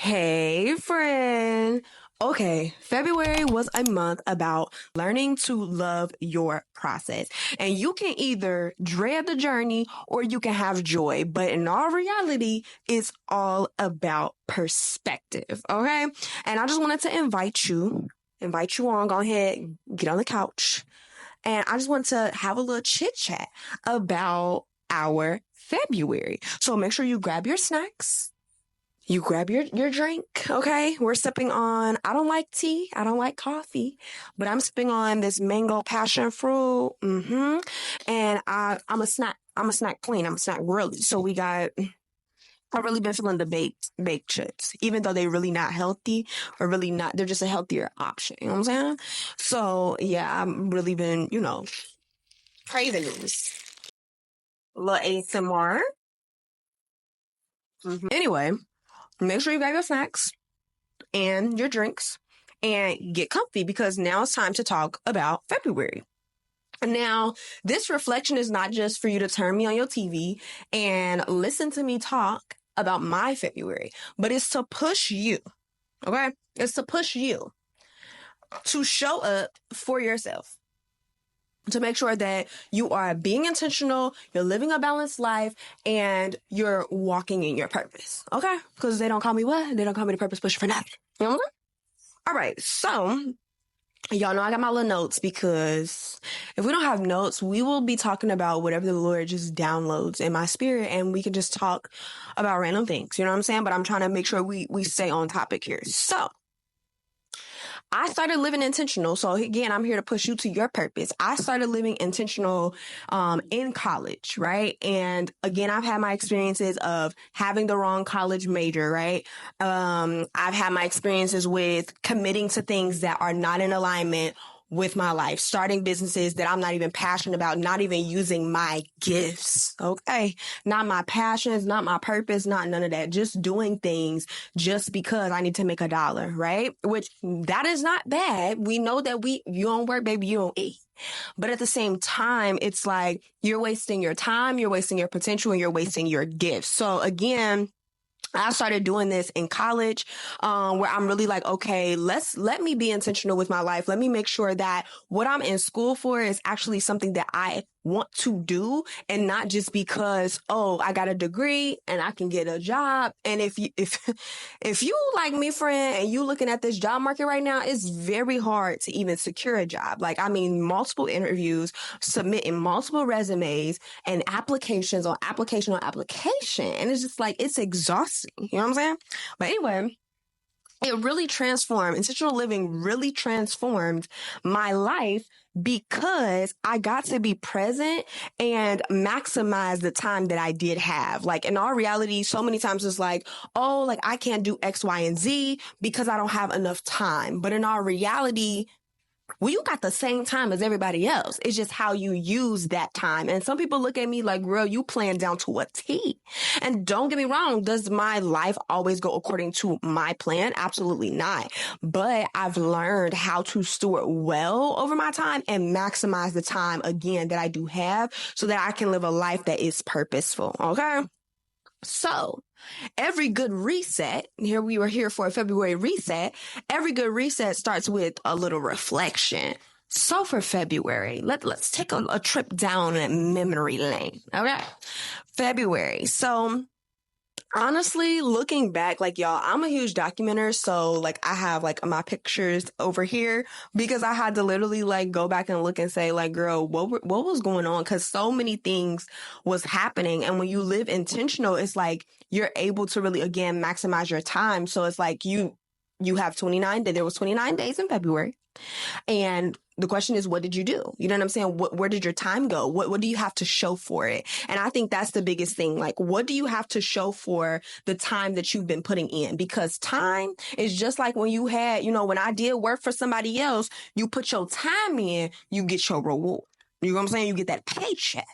Hey, friend. Okay, February was a month about learning to love your process. And you can either dread the journey or you can have joy. But in all reality, it's all about perspective. Okay. And I just wanted to invite you on, go ahead, get on the couch. And I just want to have a little chit chat about our February. So make sure you grab your snacks. You grab your drink, okay? We're sipping on, I don't like tea, I don't like coffee, but I'm sipping on this mango passion fruit. And I'm a snack queen, I'm a snack girly. So I've really been feeling the baked chips, even though they're really not healthy or really not, they're just a healthier option. You know what I'm saying? So yeah, I've really been, craving these. A little ASMR. Anyway. Make sure you got your snacks and your drinks and get comfy because now it's time to talk about February. Now, this reflection is not just for you to turn me on your TV and listen to me talk about my February, but it's to push you, okay? It's to push you to show up for yourself. To make sure that you are being intentional, you're living a balanced life, and you're walking in your purpose. Okay? Because they don't call me what? They don't call me the purpose pusher for nothing. You know what I'm All right. So, y'all know I got my little notes because if we don't have notes, we will be talking about whatever the Lord just downloads in my spirit, and we can just talk about random things. You know what I'm saying? But I'm trying to make sure we stay on topic here. So, I started living intentional. So again, I'm here to push you to your purpose. I started living intentional in college, right? And again, I've had my experiences of having the wrong college major, right? I've had my experiences with committing to things that are not in alignment with my life, starting businesses that I'm not even passionate about, not even using my gifts, okay? Not my passions, not my purpose, not none of that. Just doing things just because I need to make $1, right? Which that is not bad. We know that you don't work, baby, you don't eat. But at the same time, it's like you're wasting your time, you're wasting your potential, and you're wasting your gifts. So again, I started doing this in college, where I'm really like, okay, let me be intentional with my life. Let me make sure that what I'm in school for is actually something that I want to do and not just because, oh, I got a degree and I can get a job. And if you like me, friend, and you looking at this job market right now, it's very hard to even secure a job. Like, I mean, multiple interviews, submitting multiple resumes and applications on application on application. And it's just like, it's exhausting. You know what I'm saying? But anyway, it really transformed, intentional living really transformed my life because I got to be present and maximize the time that I did have. Like in all reality, so many times it's like, oh, like I can't do X, Y, and Z because I don't have enough time. But in all reality, well, you got the same time as everybody else. It's just how you use that time. And some people look at me like, girl, you plan down to a T. And don't get me wrong, does my life always go according to my plan? Absolutely not. But I've learned how to steward well over my time and maximize the time again that I do have so that I can live a life that is purposeful. Okay? So every good reset, here we were here for a February reset. Every good reset starts with a little reflection. So for February, let's take a trip down memory lane. All right. February. So honestly, looking back, like y'all, I'm a huge documenter. So like I have like my pictures over here because I had to literally like go back and look and say like, girl, what was going on? Cause so many things was happening. And when you live intentional, it's like you're able to really, again, maximize your time. So it's like you have 29 days. There was 29 days in February. And the question is, what did you do? You know what I'm saying? Where did your time go? What do you have to show for it? And I think that's the biggest thing. Like, what do you have to show for the time that you've been putting in? Because time is just like when you had, when I did work for somebody else, you put your time in, you get your reward. You know what I'm saying? You get that paycheck.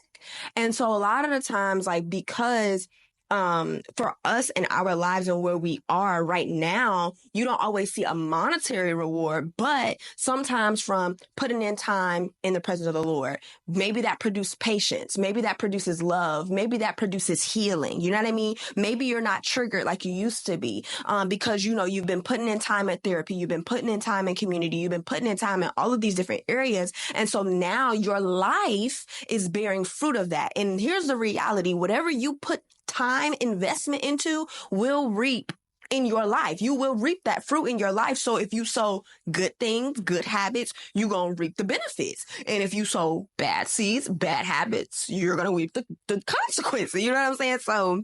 And so a lot of the times, like, because for us in our lives and where we are right now, you don't always see a monetary reward, but sometimes from putting in time in the presence of the Lord, maybe that produces patience. Maybe that produces love. Maybe that produces healing. You know what I mean? Maybe you're not triggered like you used to be, because, you know, you've been putting in time at therapy. You've been putting in time in community. You've been putting in time in all of these different areas. And so now your life is bearing fruit of that. And here's the reality. Whatever you put time investment into will reap in your life. You will reap that fruit in your life. So if you sow good things, good habits, you're going to reap the benefits. And if you sow bad seeds, bad habits, you're going to reap the consequences. You know what I'm saying? So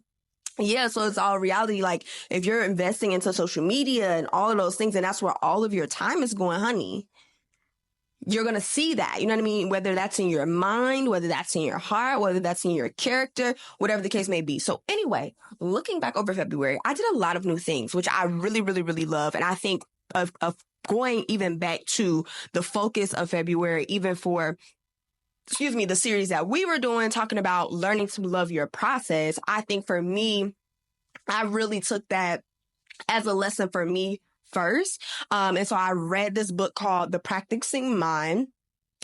yeah, so it's all reality. Like if you're investing into social media and all of those things, and that's where all of your time is going, honey, you're going to see that, you know what I mean? Whether that's in your mind, whether that's in your heart, whether that's in your character, whatever the case may be. So anyway, looking back over February, I did a lot of new things, which I really, really, really love. And I think of going even back to the focus of February, even for the series that we were doing, talking about learning to love your process. I think for me, I really took that as a lesson for me first. And so I read this book called The Practicing Mind.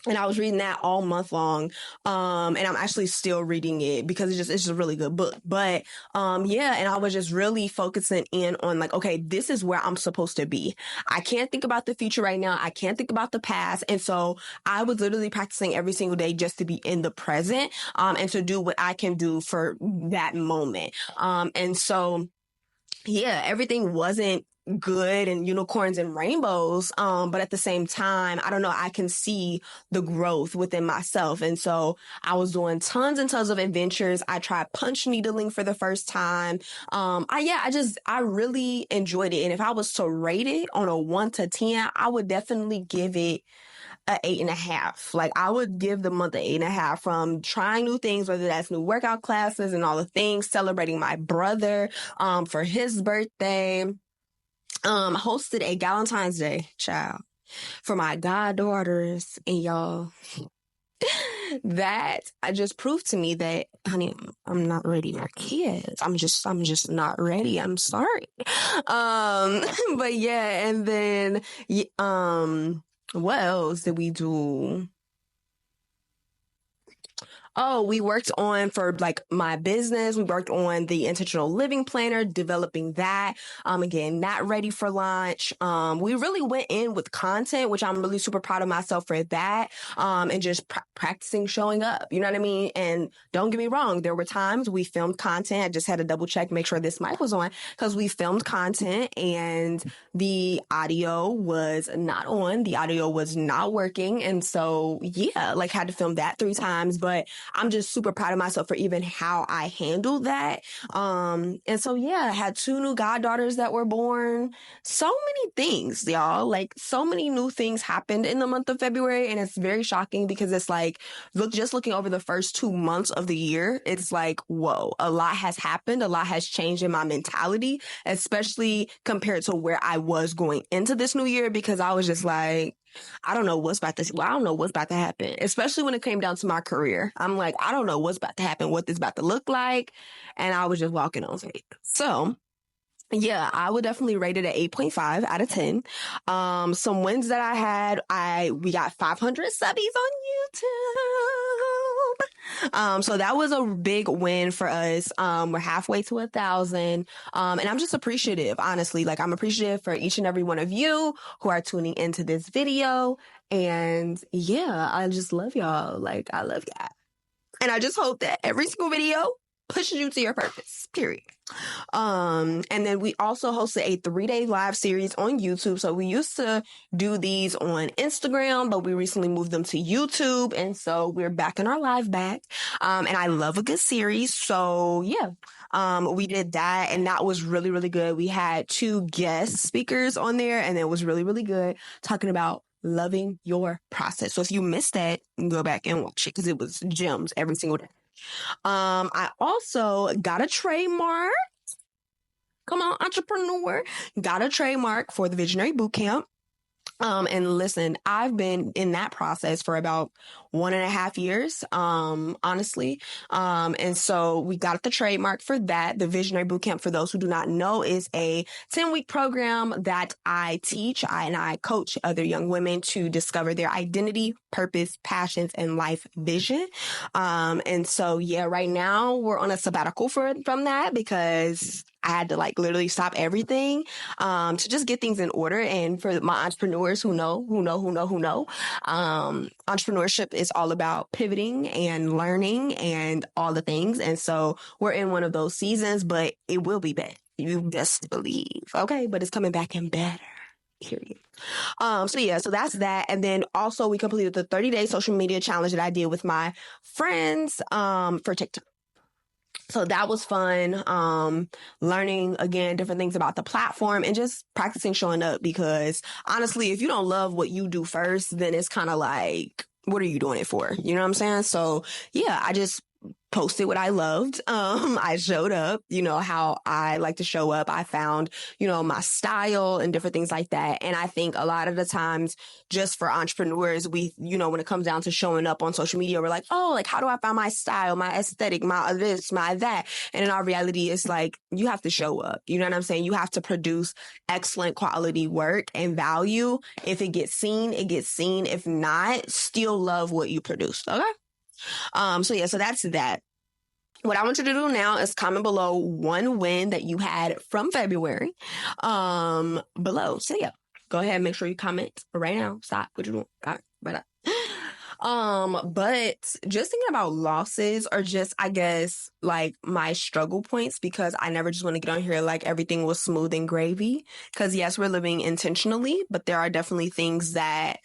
And I was reading that all month long. And I'm actually still reading it because it's just a really good book. But, yeah, and I was just really focusing in on like, okay, this is where I'm supposed to be. I can't think about the future right now. I can't think about the past. And so I was literally practicing every single day just to be in the present, and to do what I can do for that moment. And so, yeah, everything wasn't good and unicorns and rainbows. But at the same time, I don't know, I can see the growth within myself. And so I was doing tons and tons of adventures. I tried punch needling for the first time. I really enjoyed it. And if I was to rate it on a 1 to 10, I would definitely give it a 8.5. Like I would give the month an 8.5 from trying new things, whether that's new workout classes and all the things, celebrating my brother, for his birthday, hosted a Valentine's Day, child, for my goddaughters, and y'all, that I just proved to me that, honey, I'm not ready for kids. I'm just not ready. I'm sorry. But yeah, and then, what else did we do? Oh, we worked on, for like my business, we worked on the intentional living planner, developing that. Again, not ready for launch. We really went in with content, which I'm really super proud of myself for that. And just practicing showing up, you know what I mean? And don't get me wrong, there were times we filmed content. I just had to double check, make sure this mic was on, because we filmed content and the audio was not on. The audio was not working. And so, yeah, like had to film that 3 times, but I'm just super proud of myself for even how I handled that. And so, yeah, I had 2 new goddaughters that were born. So many things, y'all. Like, so many new things happened in the month of February. And it's very shocking because it's like, just looking over the first 2 months of the year, it's like, whoa, a lot has happened. A lot has changed in my mentality, especially compared to where I was going into this new year, because I was just like, I don't know what's about to happen, especially when it came down to my career. I'm like, I don't know what's about to happen, what this is about to look like. And I was just walking on faith. So yeah, I would definitely rate it at 8.5 out of 10. Some wins that I had, we got 500 subbies on YouTube. So that was a big win for us. We're halfway to 1,000. And I'm just appreciative, honestly. Like, I'm appreciative for each and every one of you who are tuning into this video. And yeah, I just love y'all. Like, I love y'all. And I just hope that every single video pushes you to your purpose, period. And then we also hosted a 3-day live series on YouTube. So we used to do these on Instagram, but we recently moved them to YouTube. And so we're back in our live back. And I love a good series. So yeah, we did that, and that was really, really good. We had 2 guest speakers on there, and it was really, really good, talking about loving your process. So if you missed that, go back and watch it, because it was gems every single day. I also got a trademark. Come on, entrepreneur. Got a trademark for the Visionary Bootcamp. And listen, I've been in that process for about 1.5 years, honestly. And so we got the trademark for that. The Visionary Bootcamp, for those who do not know, is a 10-week program that I teach. I coach other young women to discover their identity, purpose, passions, and life vision. And so, yeah, right now we're on a sabbatical from that because I had to like literally stop everything to just get things in order. And for my entrepreneurs who know, entrepreneurship is all about pivoting and learning and all the things. And so we're in one of those seasons, but it will be better. You best believe. Okay. But it's coming back and better. Period. So yeah, so that's that. And then also we completed the 30-day social media challenge that I did with my friends, for TikTok. So that was fun. Learning again, different things about the platform and just practicing showing up because honestly, if you don't love what you do first, then it's kind of like, what are you doing it for? You know what I'm saying? So yeah, I just posted what I loved. I showed up, how I like to show up. I found, my style and different things like that. And I think a lot of the times just for entrepreneurs, we, when it comes down to showing up on social media, we're like, oh, like, how do I find my style, my aesthetic, my this, my that? And in our reality, it's like, you have to show up. You know what I'm saying? You have to produce excellent quality work and value. If it gets seen, it gets seen. If not, still love what you produce. Okay. So yeah, so that's that. What I want you to do now is comment below one win that you had from February, below. So yeah, go ahead and make sure you comment right now. Stop what you're doing. All right, right up. But just thinking about losses or just, I guess, like my struggle points, because I never just want to get on here like everything was smooth and gravy. Because yes, we're living intentionally, but there are definitely things that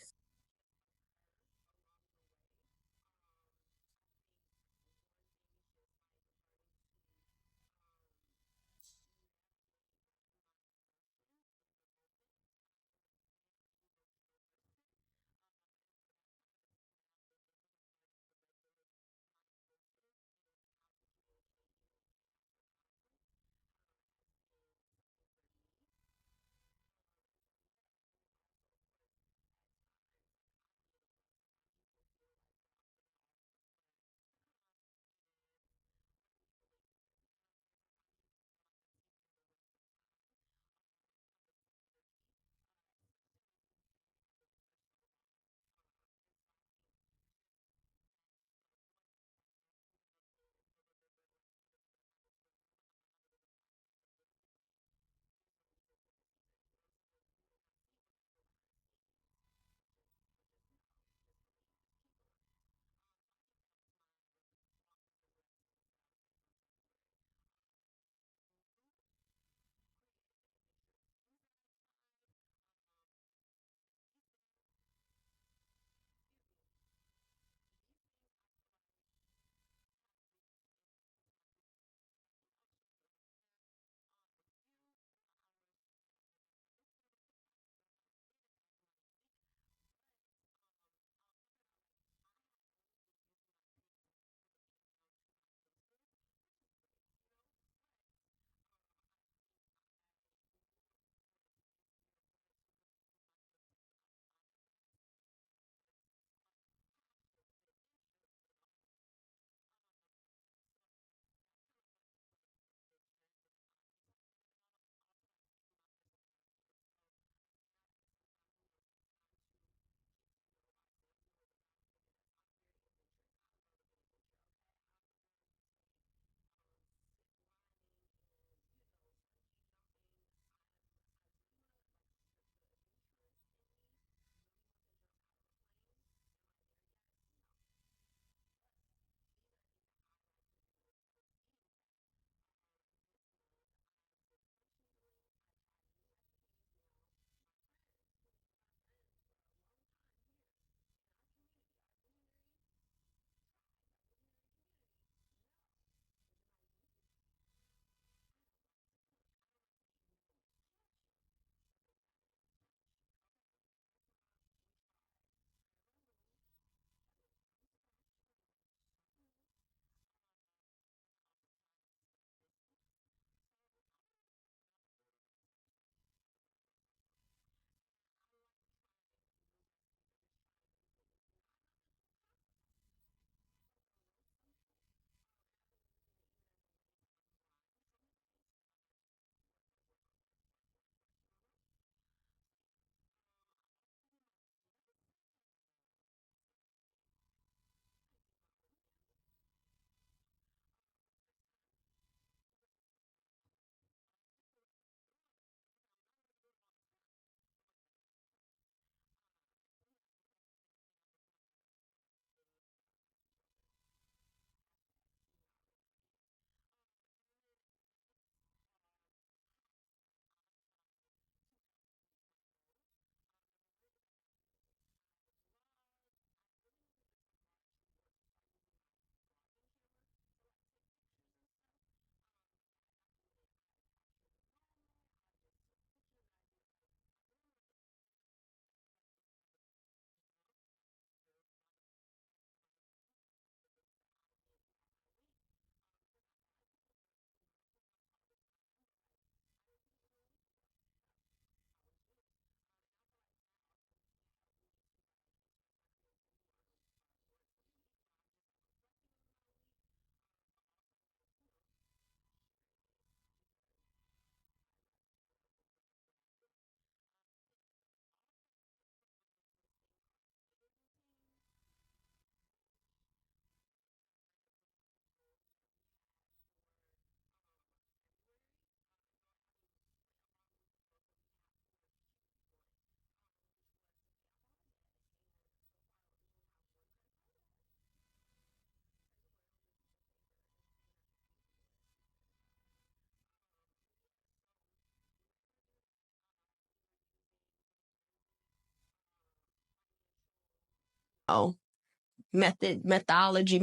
methodology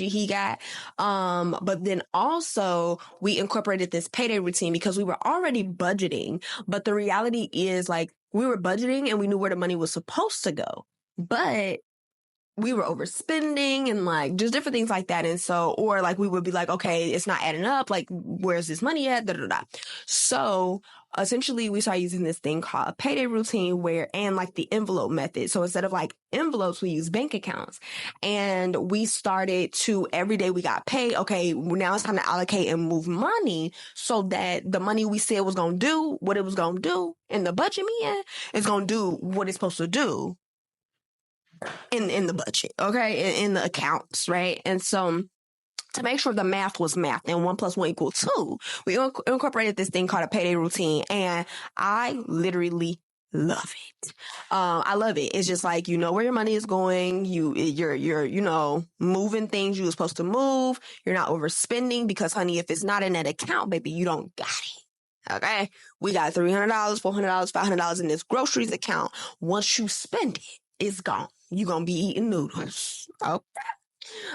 he got. But then also we incorporated this payday routine because we were already budgeting. But the reality is, like, we were budgeting and we knew where the money was supposed to go. But we were overspending and like just different things like that. And so, or like we would be like, okay, it's not adding up. Like, where's this money at? Da, da, da. So essentially we started using this thing called a payday routine and like the envelope method. So instead of like envelopes, we use bank accounts. And we started to, every day we got paid. Okay, now it's time to allocate and move money so that the money we said was going to do what it was going to do in the budget is going to do what it's supposed to do in the budget, okay, in the accounts, right? And so to make sure the math was math and 1 + 1 = 2, we incorporated this thing called a payday routine, and I literally love it. I love it. It's just like, you know where your money is going. You're moving things you were supposed to move. You're not overspending because, honey, if it's not in that account, baby, you don't got it. Okay, we got $300, $400, $500 in this groceries account. Once you spend it, it's gone. You're going to be eating noodles. Okay.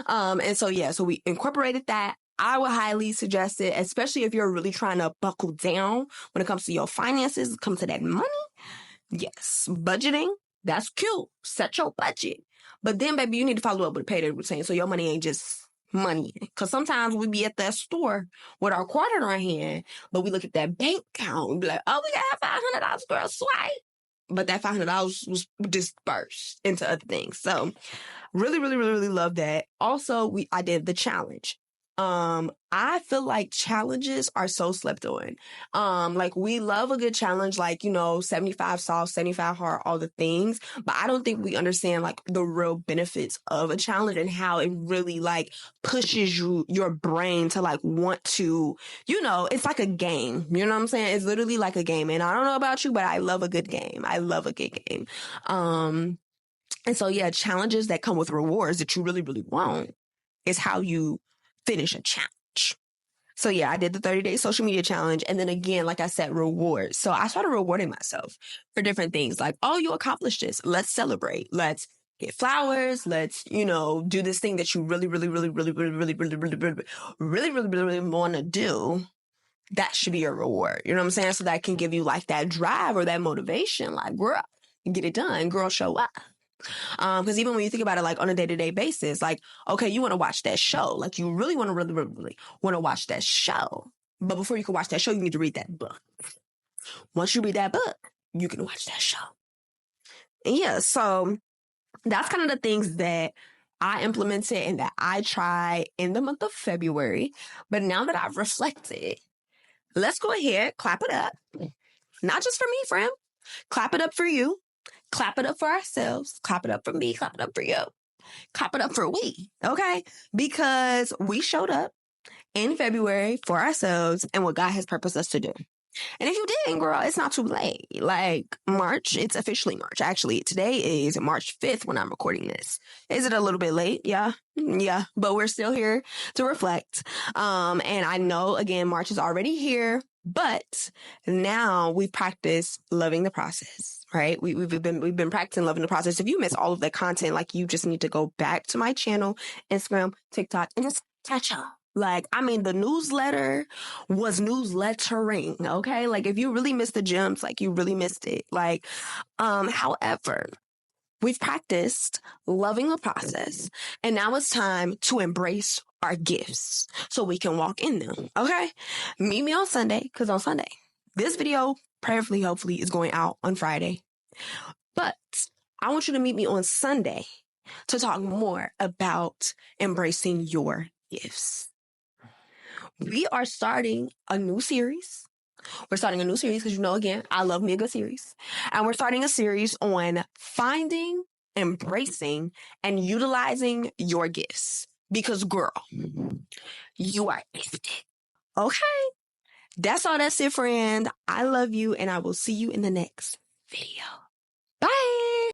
And so, yeah, so we incorporated that. I would highly suggest it, especially if you're really trying to buckle down when it comes to your finances, come to that money. Yes, budgeting, that's cute. Set your budget. But then, baby, you need to follow up with a payday routine so your money ain't just money. Because sometimes we be at that store with our quarter in our hand, but we look at that bank account and be like, oh, we got $500, girl, swipe. But that $500 was dispersed into other things. So really, really, really, really love that. Also, I did the challenge. I feel like challenges are so slept on. Like, we love a good challenge, like, 75 soft, 75 hard, all the things. But I don't think we understand like the real benefits of a challenge and how it really like pushes your brain to like want to, it's like a game. You know what I'm saying? It's literally like a game. And I don't know about you, but I love a good game. I love a good game. And so, yeah, challenges that come with rewards that you really, really want is how you finish a challenge. So, yeah, I did the 30-day social media challenge. And then again, like I said, rewards. So I started rewarding myself for different things like, oh, you accomplished this. Let's celebrate. Let's get flowers. Let's, do this thing that you really, really, really, really, really, really, really, really, really, really, really, really want to do. That should be your reward. You know what I'm saying? So that can give you like that drive or that motivation. Like, girl, get it done. Girl, show up. Because even when you think about it, like on a day-to-day basis, like, okay, you want to watch that show. Like, you really want to really, really, really want to watch that show. But before you can watch that show, you need to read that book. Once you read that book, you can watch that show. And yeah, so that's kind of the things that I implemented and that I tried in the month of February. But now that I've reflected, let's go ahead, clap it up. Not just for me, friend. Clap it up for you. Clap it up for ourselves. Clap it up for me. Clap it up for you. Clap it up for we. Okay? Because we showed up in February for ourselves and what God has purposed us to do. And if you didn't, girl, it's not too late. Like March, it's officially March. Actually, today is March 5th when I'm recording this. Is it a little bit late? Yeah. But we're still here to reflect. And I know, again, March is already here. But now we've practiced loving the process, right? We've been practicing loving the process. If you miss all of that content, like, you just need to go back to my channel, Instagram, TikTok, and just catch up. Like, I mean, the newsletter was newslettering, okay? Like, if you really missed the gems, like, you really missed it. Like, however, we've practiced loving the process, and now it's time to embrace our gifts so we can walk in them, okay? Meet me on Sunday, because on Sunday, this video, prayerfully, hopefully, is going out on Friday. But I want you to meet me on Sunday to talk more about embracing your gifts. We are starting a new series. We're starting a new series because, again, I love me a good series. And we're starting a series on finding, embracing, and utilizing your gifts. Because, girl, you are gifted. Okay? That's all. That's it, friend. I love you, and I will see you in the next video. Bye.